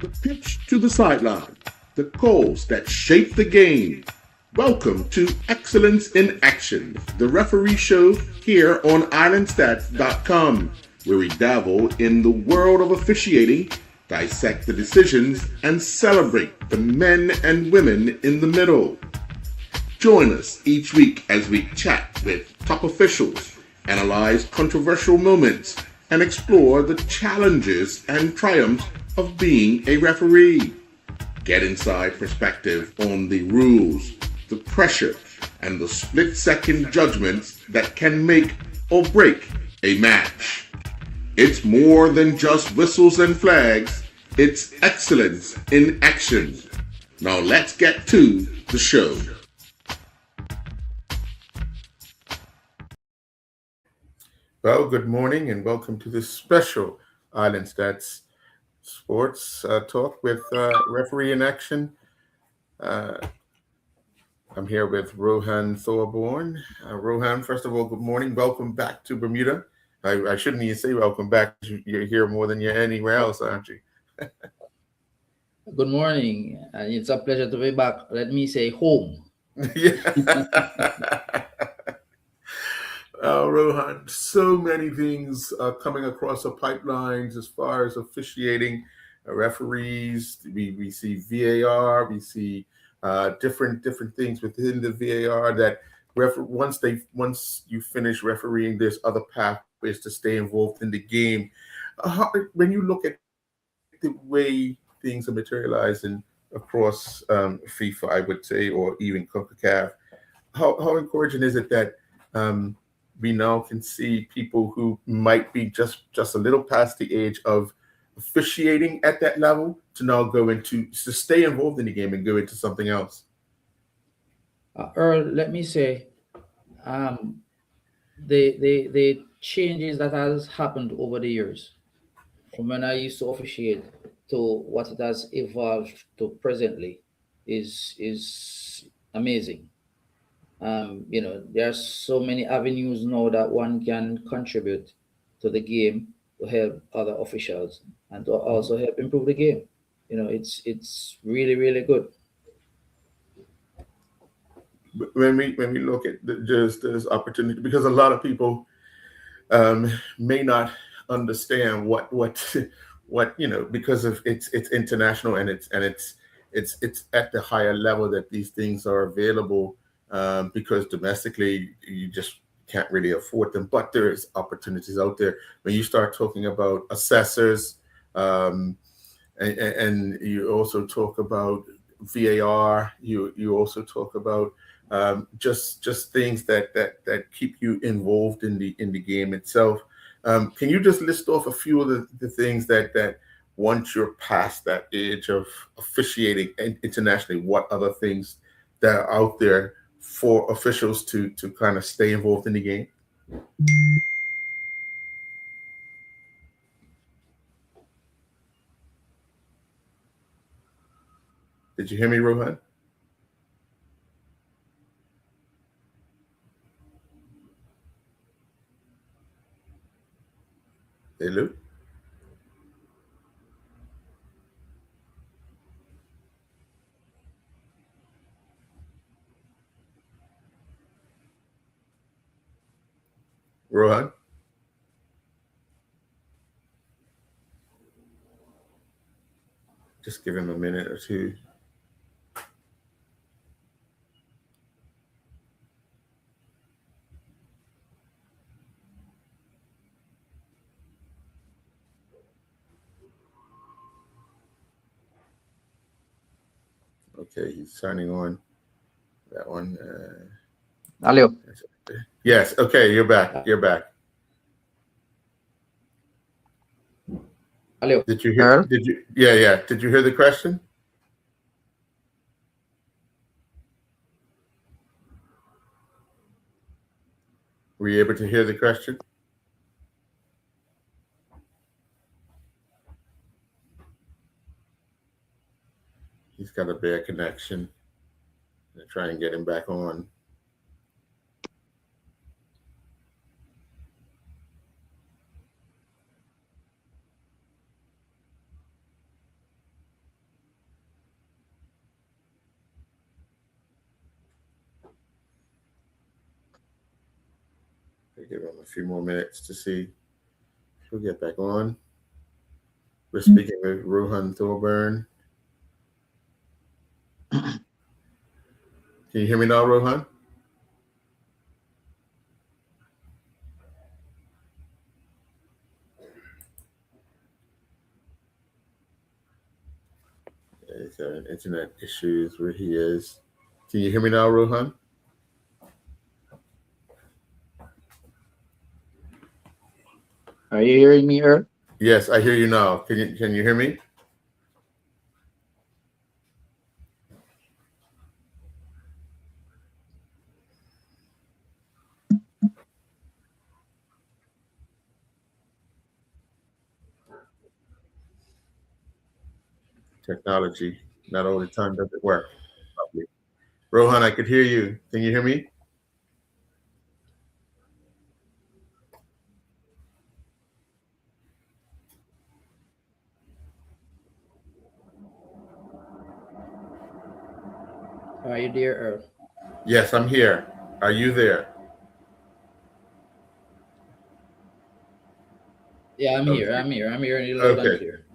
The pitch to the sideline, the calls that shape the game. Welcome to Excellence in Action, the referee show here on IslandStats.com, where we dabble in the world of officiating, dissect the decisions, and celebrate the men and women in the middle. Join us each week as we chat with top officials, analyze controversial moments, and explore the challenges and triumphs of being a referee. Get inside perspective on the rules, the pressure, and the split-second judgments that can make or break a match. It's more than just whistles and flags, it's excellence in action. Now let's get to the show. Well, good morning and welcome to this special Island Stats Sports Talk with Referee in Action. I'm here with Rohan Thorborn. Rohan, first of all, good morning. Welcome back to Bermuda. I shouldn't even say welcome back. You're here more than you're anywhere else, aren't you? Good morning, and it's a pleasure to be back. Let me say home. Yeah. Rohan, so many things coming across the pipelines as far as officiating, referees. We see VAR. We see different things within the VAR that once you finish refereeing, there's other pathways to stay involved in the game. When you look at the way things are materializing across FIFA, I would say, or even CONCACAF, how encouraging is it that we now can see people who might be just a little past the age of officiating at that level to now to stay involved in the game and go into something else? Earl, let me say, the changes that has happened over the years, from when I used to officiate to what it has evolved to presently, is amazing. There are so many avenues now that one can contribute to the game to help other officials and to also help improve the game. It's really, really good. When we look at there's opportunity, because a lot of people may not understand what because of it's international and it's at the higher level that these things are available, because domestically you just can't really afford them. But there is opportunities out there when you start talking about assessors, and you also talk about VAR. You also talk about just things that keep you involved in the game itself. Can you just list off a few of the things that once you're past that age of officiating internationally, what other things that are out there for officials to kind of stay involved in the game? Did you hear me, Rohan? Hello? Rohan? Just give him a minute or two. Okay, he's signing on. That one. Hello. Yes. Okay, you're back. You're back. Hello. Did you hear? Did you? Yeah. Did you hear the question? Were you able to hear the question? He's got a bad connection. I'll try and get him back on. We give him a few more minutes to see if he'll get back on. We're speaking with Rohan Thorburn. Can you hear me now, Rohan? He's having internet issues where he is. Can you hear me now, Rohan? Are you hearing me, Earl? Yes, I hear you now. Can you hear me? Technology, not all the time does it work. Rohan, I could hear you. Can you hear me? Are you there, Earl? Yes, I'm here. Are you there? Yeah, I'm here. Okay. I'm here. I'm hearing you loud and Okay. clear.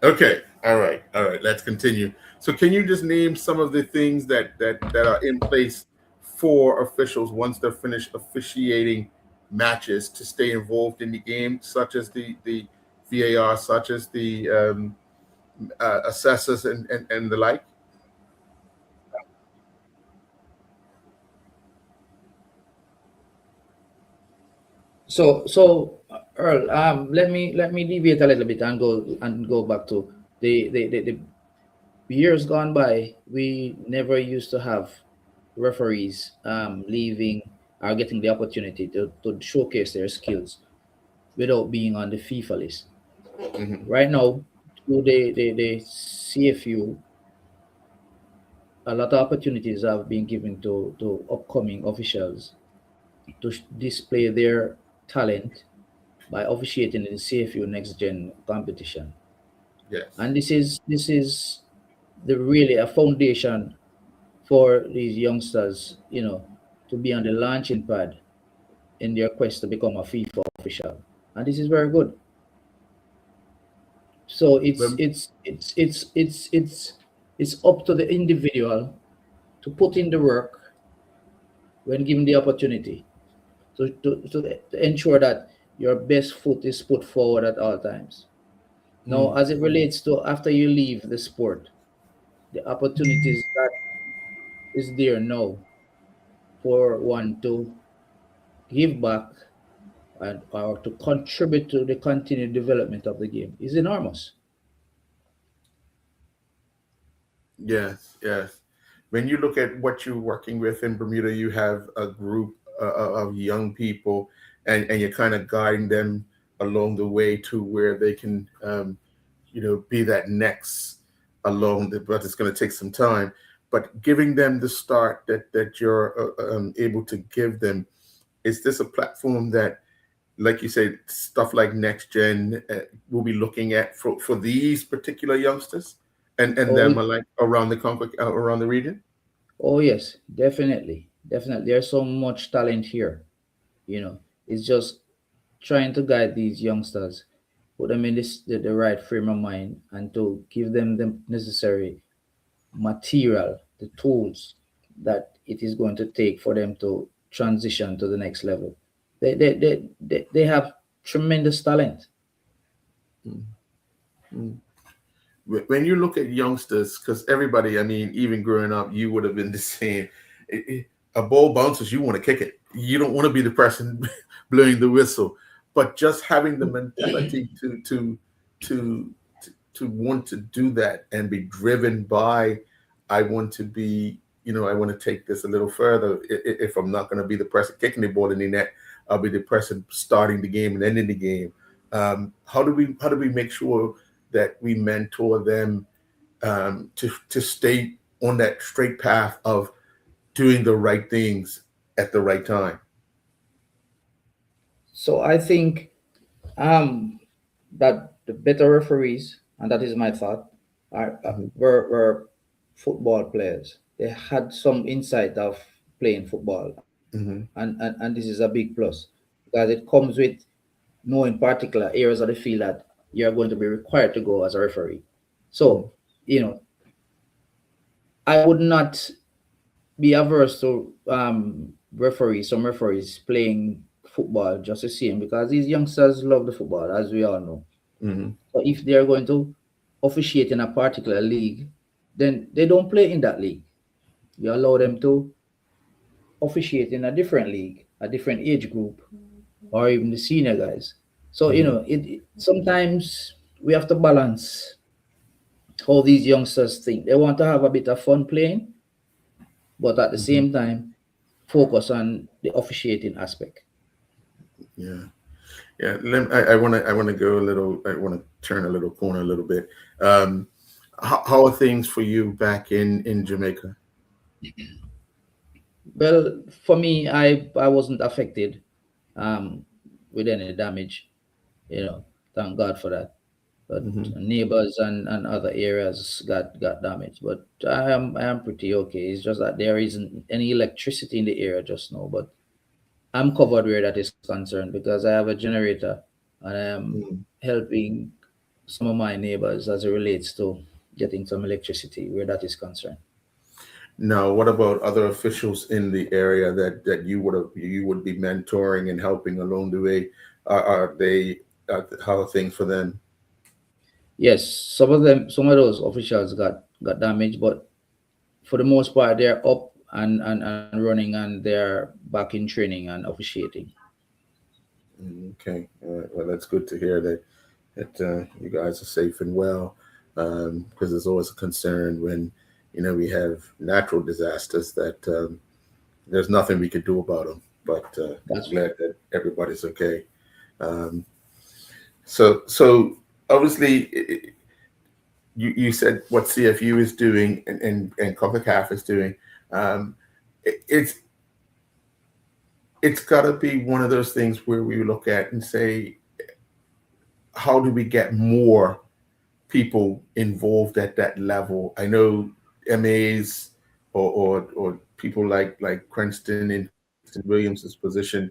Okay. All right. All right. Let's continue. So, can you just name some of the things that are in place for officials once they're finished officiating matches to stay involved in the game, such as the VAR, such as the assessors and the like? So, Earl, let me deviate a little bit and go back to the years gone by. We never used to have referees leaving or getting the opportunity to showcase their skills without being on the FIFA list. Mm-hmm. Right now, through the CFU, a lot of opportunities have been given to upcoming officials to display their talent by officiating in the CFU Next Gen competition. Yes. And this is the really a foundation for these youngsters, to be on the launching pad in their quest to become a FIFA official. And this is very good. So Well, it's up to the individual to put in the work when given the opportunity to ensure that your best foot is put forward at all times. Now, as it relates to after you leave the sport, the opportunities that is there now for one to give back and or to contribute to the continued development of the game is enormous. yes. Yes. When you look at what you're working with in Bermuda, you have a group of young people, and you're kind of guiding them along the way to where they can, be that next along. But it's going to take some time. But giving them the start that you're able to give them, is this a platform that, like you said, stuff like Next Gen will be looking at for these particular youngsters and Oh, them like around the around the region? oh yes, definitely, definitely. There's so much talent here. You know, it's just trying to guide these youngsters, put them in the right frame of mind, and to give them the necessary material, the tools that it is going to take for them to transition to the next level. They have tremendous talent. Mm. When you look at youngsters, because everybody, I mean, even growing up, you would have been the same. A ball bounces, you want to kick it. You don't want to be the person blowing the whistle. But just having the mentality to to want to do that and be driven by, I want to be, I want to take this a little further. If I'm not going to be the person kicking the ball in the net, I'll be the person starting the game and ending the game. How do we make sure that we mentor them to stay on that straight path of doing the right things at the right time? So I think that the better referees, and that is my thought, Mhm. were football players. They had some insight of playing football, Mhm. and this is a big plus because because it comes with knowing particular areas of the field that you're going to be required to go as a referee. So, you know, I would not be averse to some referees playing football just the same because these youngsters love the football, as we all know. Mm-hmm. So if they are going to officiate in a particular league, then they don't play in that league. You allow them to officiate in a different league, a different age group, or even the senior guys. So you know, sometimes we have to balance how these youngsters think. They want to have a bit of fun playing, but at the same time, focus on the officiating aspect. Yeah. Yeah, I want to go a little. I want to turn a little corner a little bit. How are things for you back in Jamaica? Well, for me, I wasn't affected um, with any damage. You know, thank God for that. But Hmm. neighbors and other areas got damaged. But I am pretty okay. It's just that there isn't any electricity in the area just now. But I'm covered where that is concerned because I have a generator and I am helping some of my neighbors as it relates to getting some electricity where that is concerned. Now, what about other officials in the area that you would be mentoring and helping along the way? Are they how are things for them? Yes, some of those officials got damaged, but for the most part, they're up and running and they're back in training and officiating. Okay, well, that's good to hear that you guys are safe and well, because there's always a concern when we have natural disasters that there's nothing we could do about them. But I'm That's glad that everybody's okay. Um, so obviously, you said what CFU is doing and CONCACAF is doing. Um, it's it's got to be one of those things where we look at and say, how do we get more people involved at that level? I know MAs or people like Cranston in Williams's position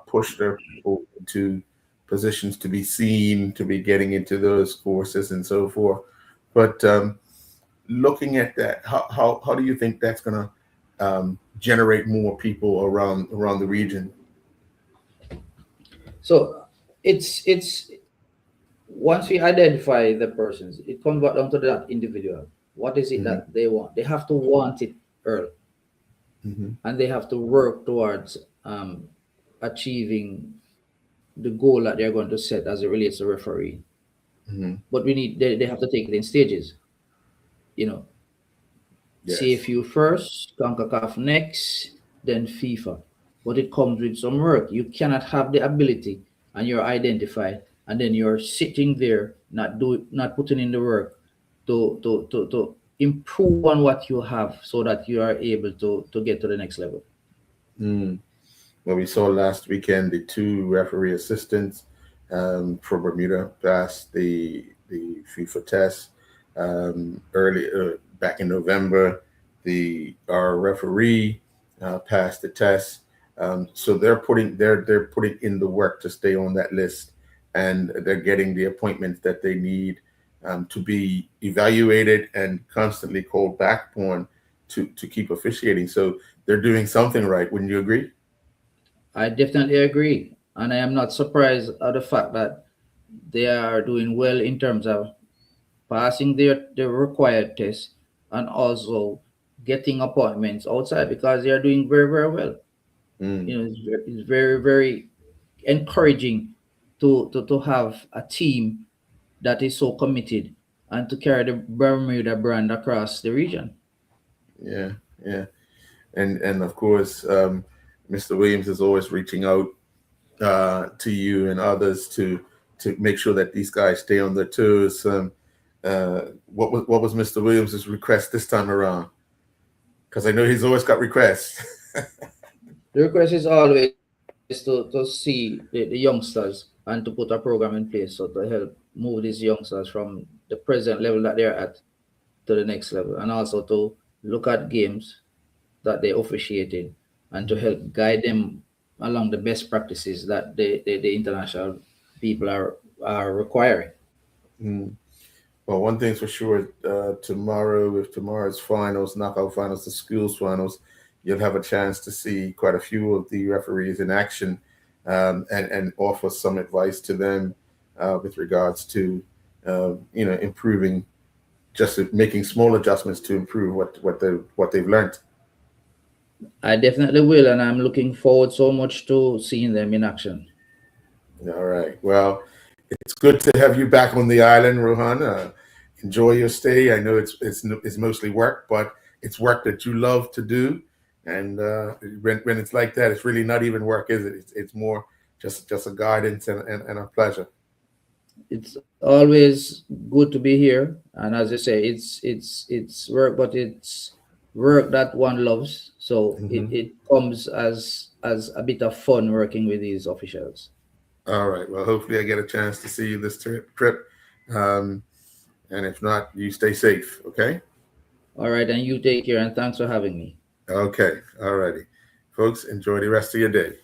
push their people into positions to be seen, to be getting into those courses and so forth. But looking at that, how do you think that's going to generate more people around the region? so it's once we identify the persons, it comes back down to that individual. What is it Hmm. that they want? They have to want it early, Hmm. and they have to work towards achieving the goal that they're going to set as it relates to referee. Hmm. But they have to take it in stages. You know, Yes. CFU first, CONCACAF next, then FIFA. But it comes with some work. You cannot have the ability and you're identified, and then you're sitting there not putting in the work to improve on what you have so that you are able to get to the next level. Mm. Well, we saw last weekend the two referee assistants for Bermuda passed the FIFA test early back in November. Our referee passed the test, so they're putting in the work to stay on that list, and they're getting the appointments that they need to be evaluated and constantly called back on to keep officiating. So they're doing something right. Wouldn't you agree? I definitely agree. And I am not surprised at the fact that they are doing well in terms of passing their required tests and also getting appointments outside because they are doing very, very well. Mm. You know, it's very, very encouraging to have a team that is so committed and to carry the Bermuda brand across the region. Yeah, yeah, and of course, Mr. Williams is always reaching out to you and others to make sure that these guys stay on their toes. What was Mr. Williams's request this time around? Because I know he's always got requests. The request is always to see the youngsters and to put a program in place so to help move these youngsters from the present level that they're at to the next level, and also to look at games that they officiated and to help guide them along the best practices that the international people are requiring. Mm. Well, one thing's for sure, tomorrow, with tomorrow's finals, knockout finals, the schools finals, you'll have a chance to see quite a few of the referees in action, and offer some advice to them with regards to, improving, just making small adjustments to improve what they've learned. I definitely will, and I'm looking forward so much to seeing them in action. All right. Well, it's good to have you back on the island, Rohan. Enjoy your stay. I know it's mostly work, but it's work that you love to do. And when it's like that, it's really not even work, is it? It's more just a guidance and a pleasure. It's always good to be here, and as you say, it's work, but it's work that one loves. So Hmm. it comes as a bit of fun working with these officials. All right. Well, hopefully I get a chance to see you this trip. Um, and if not, you stay safe. Okay. All right, and you take care, and thanks for having me. Okay. All righty. Folks, enjoy the rest of your day.